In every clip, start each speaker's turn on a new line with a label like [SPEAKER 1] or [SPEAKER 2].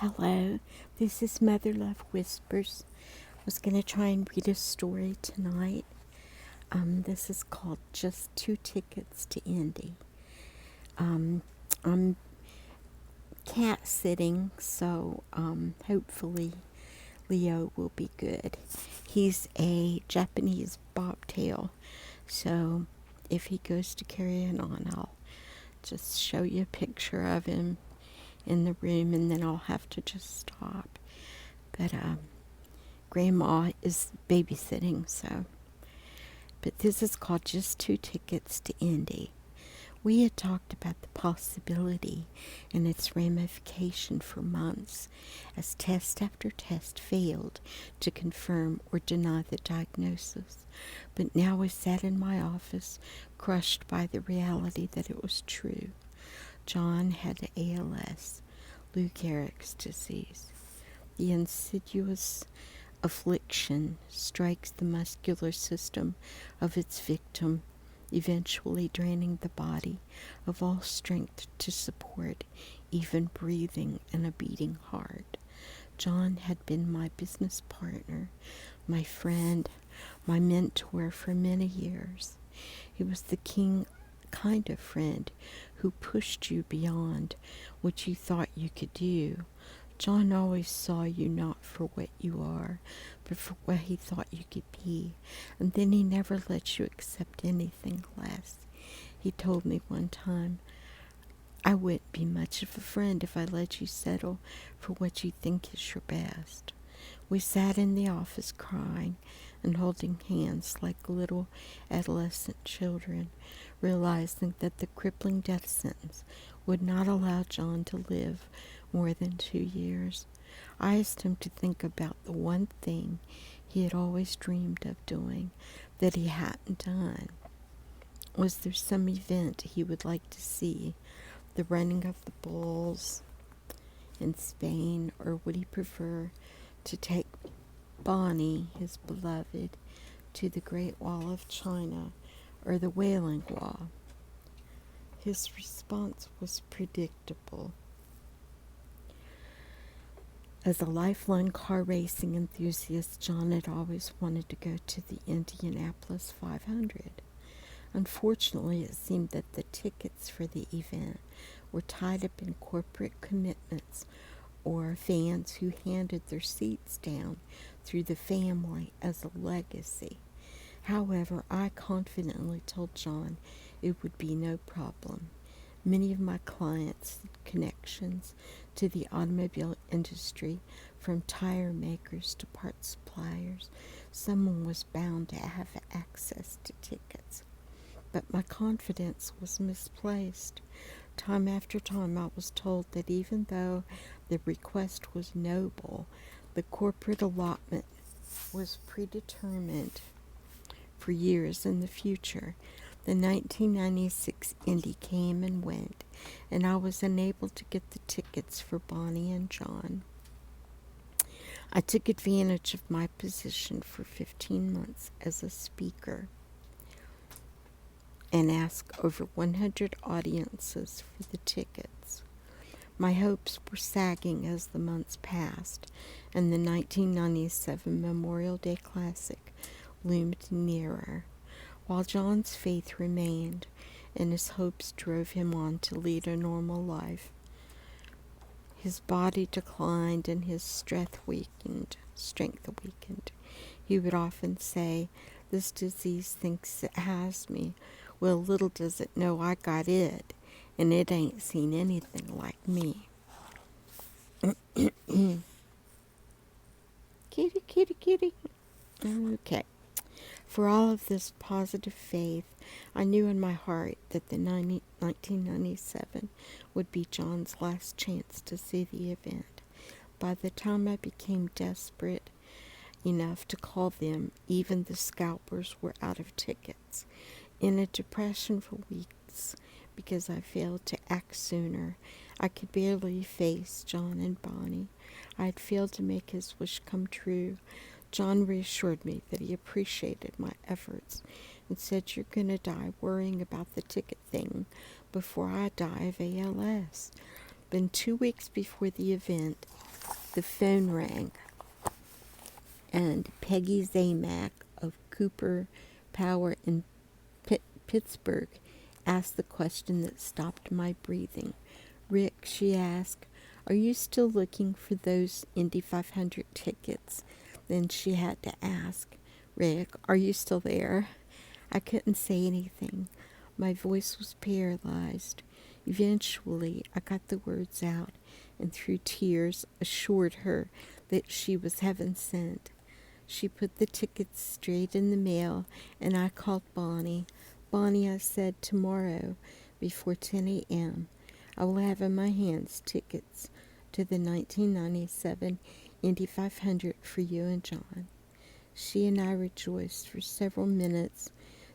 [SPEAKER 1] Hello, this is Mother Love Whispers. I was going to try and read a story tonight. This is called Just Two Tickets to Indy. I'm cat sitting, so hopefully Leo will be good. He's a Japanese bobtail, so if he goes to carrying on, I'll just show you a picture of him in the room, and then I'll have to just stop. But Grandma is babysitting, so. But this is called Just Two Tickets to Indy. We had talked about the possibility and its ramification for months as test after test failed to confirm or deny the diagnosis. But now I sat in my office, crushed by the reality that it was true. John had ALS, Lou Gehrig's disease. The insidious affliction strikes the muscular system of its victim, eventually draining the body of all strength to support even breathing and a beating heart. John had been my business partner, my friend, my mentor for many years. He was the kind of friend who pushed you beyond what you thought you could do. John always saw you not for what you are, but for what he thought you could be, and then he never let you accept anything less. He told me one time, I wouldn't be much of a friend if I let you settle for what you think is your best. We sat in the office crying and holding hands like little adolescent children, realizing that the crippling death sentence would not allow John to live more than 2 years. I asked him to think about the one thing he had always dreamed of doing that he hadn't done. Was there some event he would like to see? The running of the bulls in Spain, or would he prefer to take Bonnie, his beloved, to the Great Wall of China or the Wailing Wall? His response was predictable. As a lifelong car racing enthusiast, John had always wanted to go to the Indianapolis 500. Unfortunately, it seemed that the tickets for the event were tied up in corporate commitments or fans who handed their seats down through the family as a legacy. However, I confidently told John it would be no problem. Many of my clients had connections to the automobile industry, from tire makers to part suppliers. Someone was bound to have access to tickets. But my confidence was misplaced. Time after time I was told that even though the request was noble, the corporate allotment was predetermined for years in the future. The 1996 Indy came and went, and I was unable to get the tickets for Bonnie and John. I took advantage of my position for 15 months as a speaker and asked over 100 audiences for the tickets. My hopes were sagging as the months passed, and the 1997 Memorial Day Classic loomed nearer. While John's faith remained and his hopes drove him on to lead a normal life, his body declined and his strength weakened. He would often say, "This disease thinks it has me. Well, little does it know I got it, and it ain't seen anything like me." Kitty, kitty, kitty. Okay. For all of this positive faith, I knew in my heart that the 1997 would be John's last chance to see the event. By the time I became desperate enough to call them, even the scalpers were out of tickets. In a depression for weeks because I failed to act sooner, I could barely face John and Bonnie. I had failed to make his wish come true. John reassured me that he appreciated my efforts and said, "You're going to die worrying about the ticket thing before I die of ALS." Then 2 weeks before the event, the phone rang, and Peggy Zamack of Cooper Power in Pittsburgh asked the question that stopped my breathing. Rick, she asked, are you still looking for those Indy 500 tickets? Then she had to ask, Rick, are you still there? I couldn't say anything. My voice was paralyzed. Eventually, I got the words out and through tears assured her that she was heaven sent. She put the tickets straight in the mail, and I called Bonnie. Bonnie, I said, tomorrow before 10 a.m. I will have in my hands tickets to the 1997 Indy 500 for you and John. She and I rejoiced for several minutes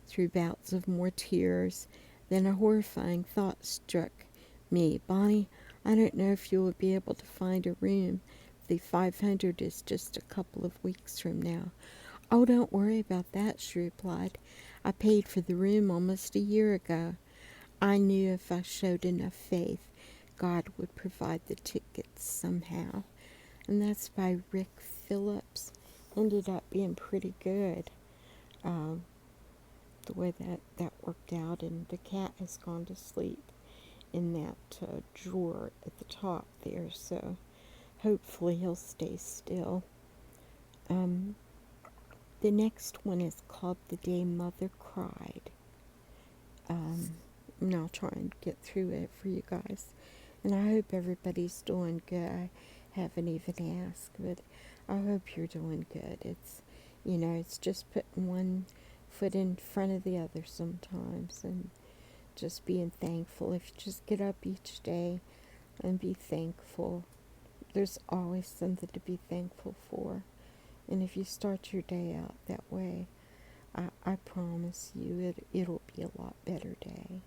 [SPEAKER 1] through bouts of more tears. Then a horrifying thought struck me. Bonnie, I don't know if you will be able to find a room. The 500 is just a couple of weeks from now. Oh, don't worry about that, she replied. I paid for the room almost a year ago. I knew if I showed enough faith, God would provide the tickets somehow. And that's by Rick Phillips. Ended up being pretty good, the way that worked out. And the cat has gone to sleep in that drawer at the top there, so hopefully he'll stay still. The next one is called The Day Mother Cried. And I'll try and get through it for you guys. And I hope everybody's doing good. I haven't even asked, but I hope you're doing good. It's just putting one foot in front of the other sometimes and just being thankful. If you just get up each day and be thankful, there's always something to be thankful for. And if you start your day out that way, I promise you it'll be a lot better day.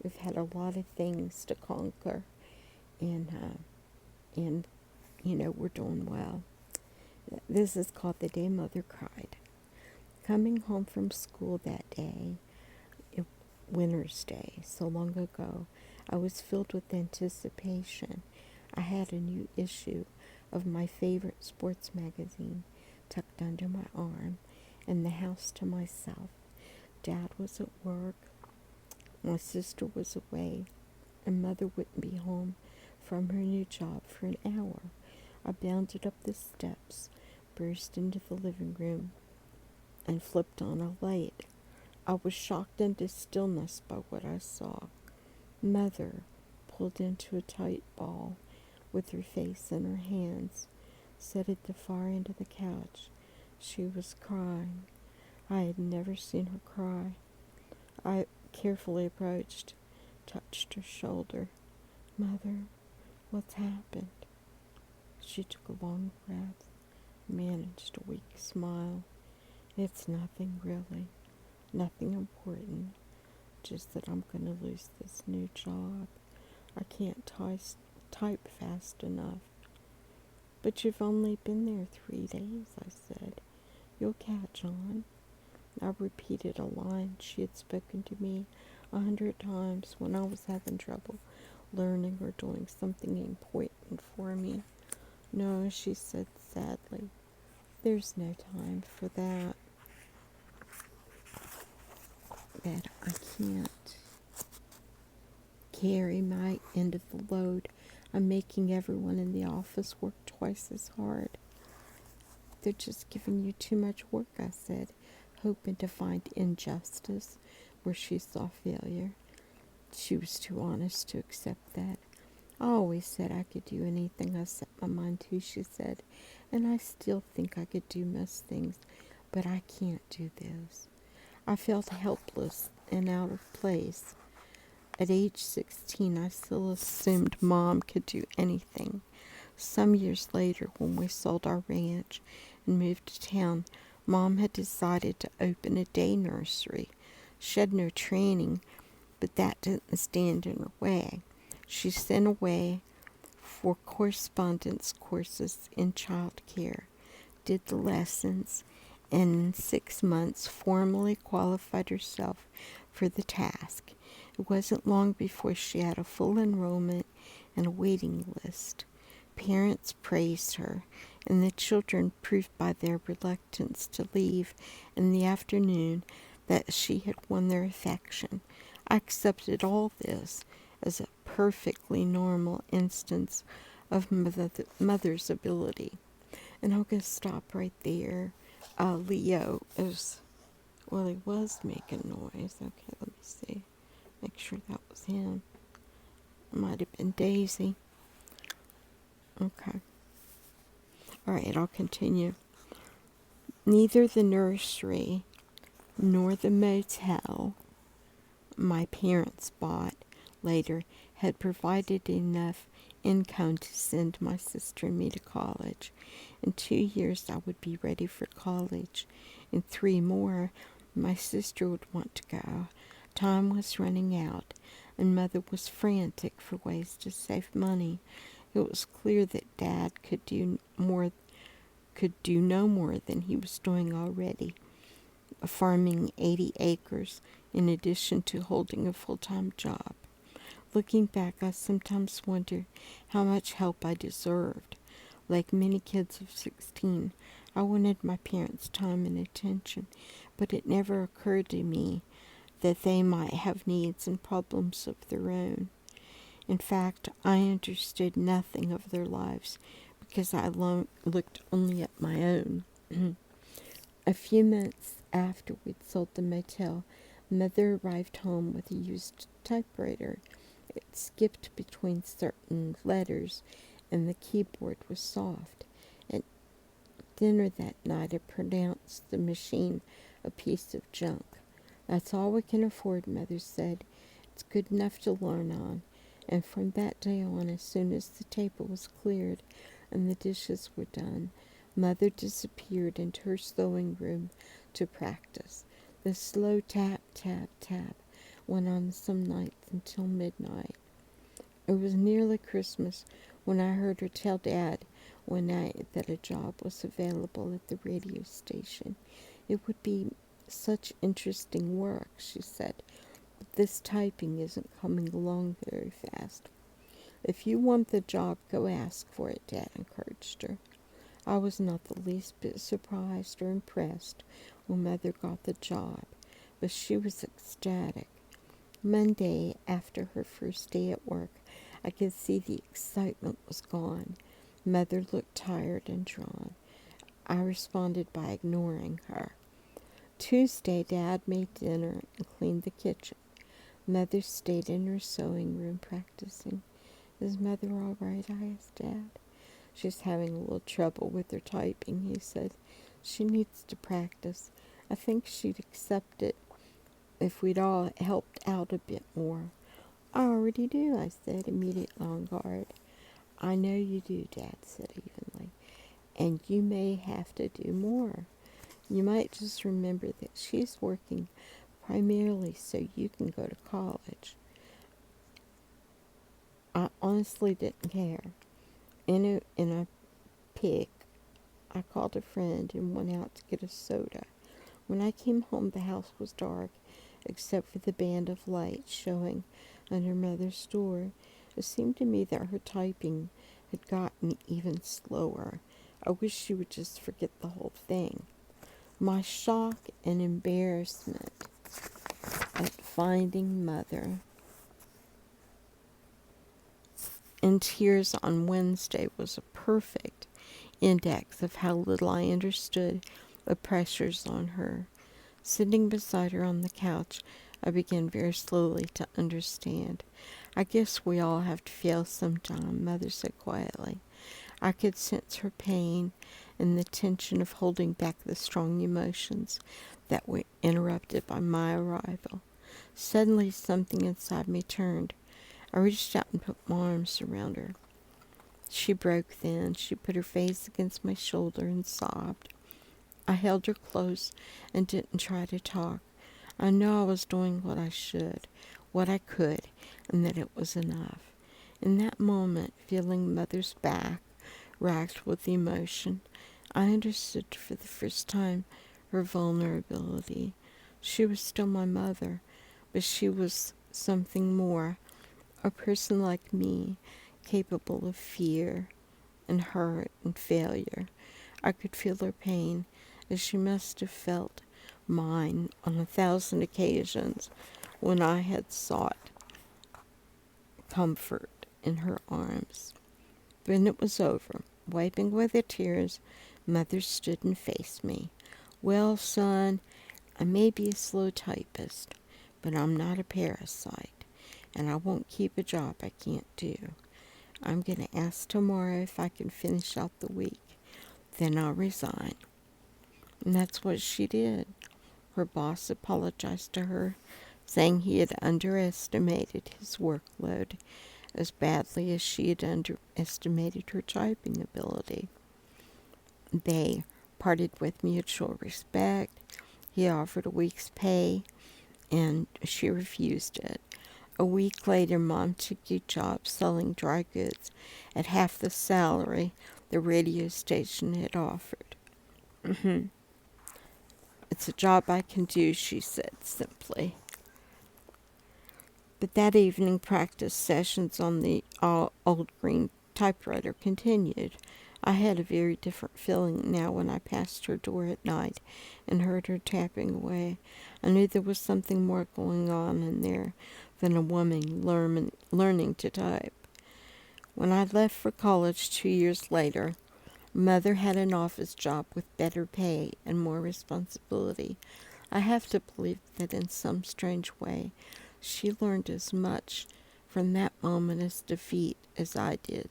[SPEAKER 1] We've had a lot of things to conquer, and we're doing well. This is called The Day Mother Cried. Coming home from school that day, Winter's Day, so long ago, I was filled with anticipation. I had a new issue of my favorite sports magazine tucked under my arm, and the house to myself. Dad was at work, my sister was away, and Mother wouldn't be home from her new job for an hour. I bounded up the steps, burst into the living room, and flipped on a light. I was shocked into stillness by what I saw. Mother, pulled into a tight ball, with her face in her hands, sat at the far end of the couch. She was crying. I had never seen her cry. I carefully approached, touched her shoulder. Mother, what's happened? She took a long breath, managed a weak smile. It's nothing really, nothing important, just that I'm going to lose this new job. I can't type fast enough. But you've only been there 3 days, I said. You'll catch on. I repeated a line she had spoken to me 100 times when I was having trouble learning or doing something important for me. No, she said sadly, there's no time for that. That I can't carry my end of the load. I'm making everyone in the office work twice as hard. They're just giving you too much work, I said, hoping to find injustice where she saw failure. She was too honest to accept that. I always said I could do anything I set my mind to, she said, and I still think I could do most things, but I can't do this. I felt helpless and out of place. At age 16, I still assumed Mom could do anything. Some years later, when we sold our ranch and moved to town, Mom had decided to open a day nursery. She had no training, but that didn't stand in her way. She sent away for correspondence courses in child care, did the lessons, and in 6 months formally qualified herself for the task. It wasn't long before she had a full enrollment and a waiting list. Parents praised her, and the children proved by their reluctance to leave in the afternoon that she had won their affection. I accepted all this as a perfectly normal instance of mother's ability. And I'm going to stop right there. Leo is, well, he was making noise. Okay, let me see. Make sure that was him. It might have been Daisy. Okay. All right, I'll continue. Neither the nursery nor the motel my parents bought later had provided enough income to send my sister and me to college. In 2 years, I would be ready for college. In 3 more, my sister would want to go. Time was running out, and Mother was frantic for ways to save money. It was clear that Dad could do no more than he was doing already, farming 80 acres in addition to holding a full-time job. Looking back, I sometimes wonder how much help I deserved. Like many kids of 16, I wanted my parents' time and attention, but it never occurred to me that they might have needs and problems of their own. In fact, I understood nothing of their lives because I looked only at my own. A few months after we'd sold the motel, Mother arrived home with a used typewriter. It skipped between certain letters, and the keyboard was soft. At dinner that night, I pronounced the machine a piece of junk. That's all we can afford, Mother said. It's good enough to learn on. And from that day on, as soon as the table was cleared and the dishes were done, Mother disappeared into her sewing room to practice. The slow tap, tap, tap went on some nights until midnight. It was nearly Christmas when I heard her tell Dad one night that a job was available at the radio station. It would be such interesting work, she said, but this typing isn't coming along very fast. If you want the job, go ask for it, Dad encouraged her. I was not the least bit surprised or impressed when Mother got the job, but she was ecstatic. Monday, after her first day at work, I could see the excitement was gone. Mother looked tired and drawn. I responded by ignoring her. Tuesday, Dad made dinner and cleaned the kitchen. Mother stayed in her sewing room practicing. Is Mother all right? I asked Dad. She's having a little trouble with her typing, he said. She needs to practice. I think she'd accept it if we'd all helped out a bit more. I already do, I said, immediately on guard. I know you do, Dad said evenly, and you may have to do more. You might just remember that she's working primarily so you can go to college. I honestly didn't care. In a pig, I called a friend and went out to get a soda. When I came home, the house was dark, except for the band of light showing under Mother's door. It seemed to me that her typing had gotten even slower. I wish she would just forget the whole thing. My shock and embarrassment at finding Mother in tears on Wednesday was a perfect index of how little I understood the pressures on her. Sitting beside her on the couch, I began very slowly to understand. I guess we all have to fail sometime, Mother said quietly. I could sense her pain and the tension of holding back the strong emotions that were interrupted by my arrival. Suddenly something inside me turned. I reached out and put my arms around her. She broke then. She put her face against my shoulder and sobbed. I held her close and didn't try to talk. I knew I was doing what I should, what I could, and that it was enough. In that moment, feeling Mother's back racked with emotion, I understood for the first time her vulnerability. She was still my mother, but she was something more, a person like me, capable of fear, and hurt and failure. I could feel her pain, as she must have felt mine on 1,000 occasions when I had sought comfort in her arms. When it was over, wiping away the tears, Mother stood and faced me. "Well, son, I may be a slow typist, but I'm not a parasite, and I won't keep a job I can't do. I'm going to ask tomorrow if I can finish out the week. Then I'll resign." And that's what she did. Her boss apologized to her, saying he had underestimated his workload as badly as she had underestimated her typing ability. They parted with mutual respect. He offered a week's pay, and she refused it. A week later, Mom took a job selling dry goods at half the salary the radio station had offered. "It's a job I can do," she said simply. But that evening, practice sessions on the old green typewriter continued. I had a very different feeling now when I passed her door at night and heard her tapping away. I knew there was something more going on in there than a woman learning to type. When I left for college 2 years later, Mother had an office job with better pay and more responsibility. I have to believe that in some strange way, she learned as much from that moment as defeat as I did,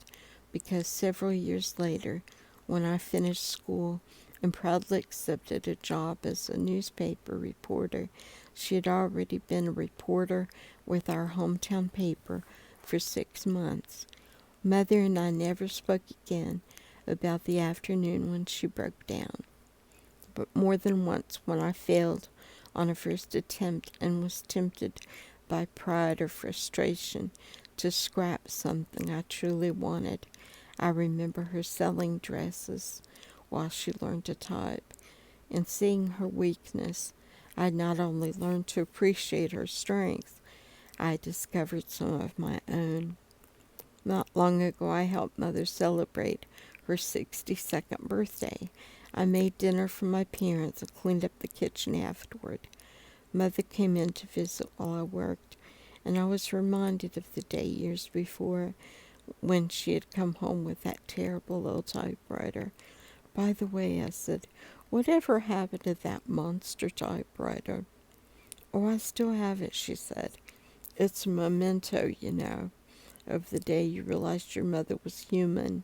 [SPEAKER 1] because several years later, when I finished school and proudly accepted a job as a newspaper reporter, she had already been a reporter with our hometown paper for 6 months. Mother and I never spoke again about the afternoon when she broke down. But more than once, when I failed on a first attempt and was tempted by pride or frustration to scrap something I truly wanted, I remember her selling dresses while she learned to type. And seeing her weakness, I not only learned to appreciate her strength, I discovered some of my own. Not long ago, I helped Mother celebrate her 62nd birthday. I made dinner for my parents and cleaned up the kitchen afterward. Mother came in to visit while I worked, and I was reminded of the day years before when she had come home with that terrible old typewriter. "By the way," I said, "whatever happened to that monster typewriter?" "Oh, I still have it," she said. "It's a memento, of the day you realized your mother was human.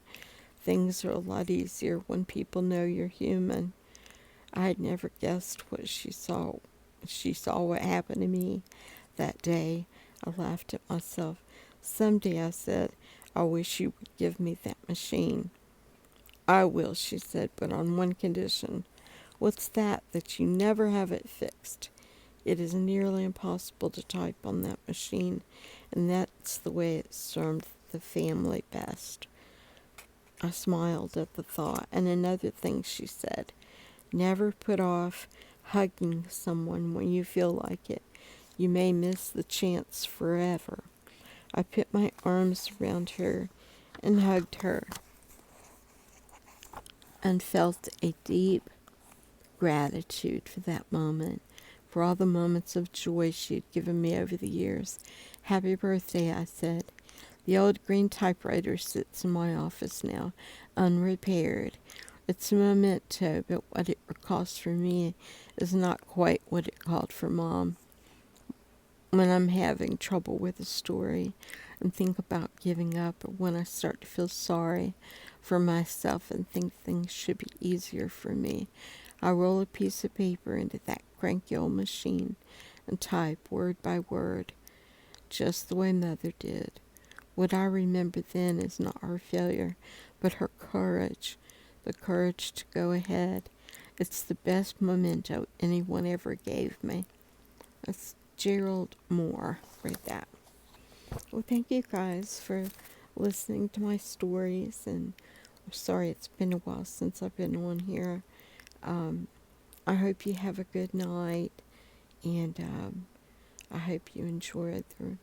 [SPEAKER 1] Things are a lot easier when people know you're human." I had never guessed what she saw. She saw what happened to me that day. I laughed at myself. "Someday," I said, "I wish you would give me that machine." "I will," she said, "but on one condition." "What's that?" "That you never have it fixed. It is nearly impossible to type on that machine, and that's the way it served the family best." I smiled at the thought. "And another thing," she said, "never put off hugging someone when you feel like it. You may miss the chance forever." I put my arms around her and hugged her and felt a deep gratitude for that moment, for all the moments of joy she had given me over the years. "Happy birthday," I said. "The old green typewriter sits in my office now, unrepaired. It's a memento, but what it costs for me is not quite what it called for Mom. When I'm having trouble with a story and think about giving up, or when I start to feel sorry for myself and think things should be easier for me, I roll a piece of paper into that cranky old machine and type word by word, just the way Mother did. What I remember then is not her failure, but her courage, the courage to go ahead. It's the best memento anyone ever gave me." That's Gerald Moore. Read that. Well, thank you guys for listening to my stories, and I'm sorry it's been a while since I've been on here. I hope you have a good night, and I hope you enjoy the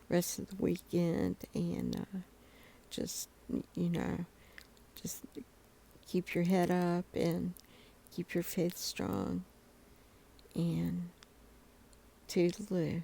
[SPEAKER 1] rest of the weekend, and just, Just keep your head up and keep your faith strong. And toodaloo.